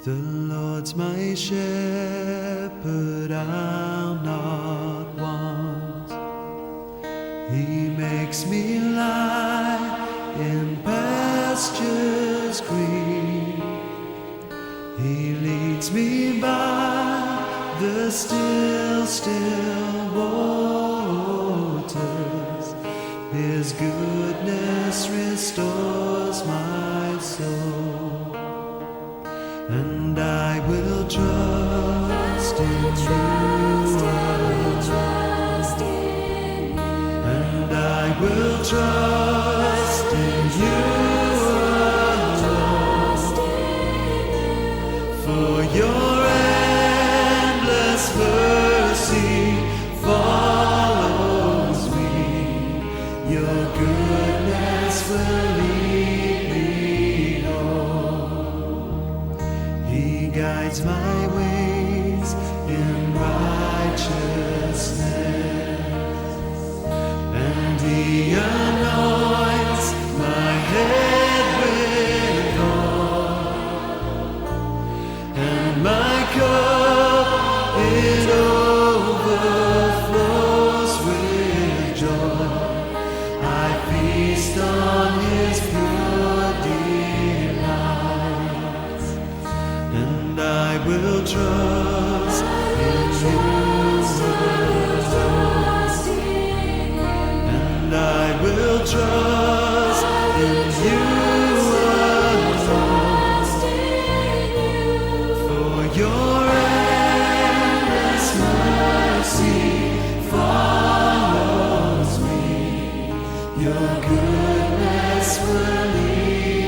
The Lord's my shepherd, I'll not want. He makes me lie in pastures green. He leads me by the still, still waters. His goodness restores my soul. And I will trust in you. And I will trust in you alone. For your endless mercy follows me. Your goodness will lead me home. He guides my ways in righteousness, and He anoints my head with oil, and my cup it overflows with joy. I feast on His pure delights, and I will trust in you. And I will trust in you alone. For your endless mercy follows me. Your goodness will lead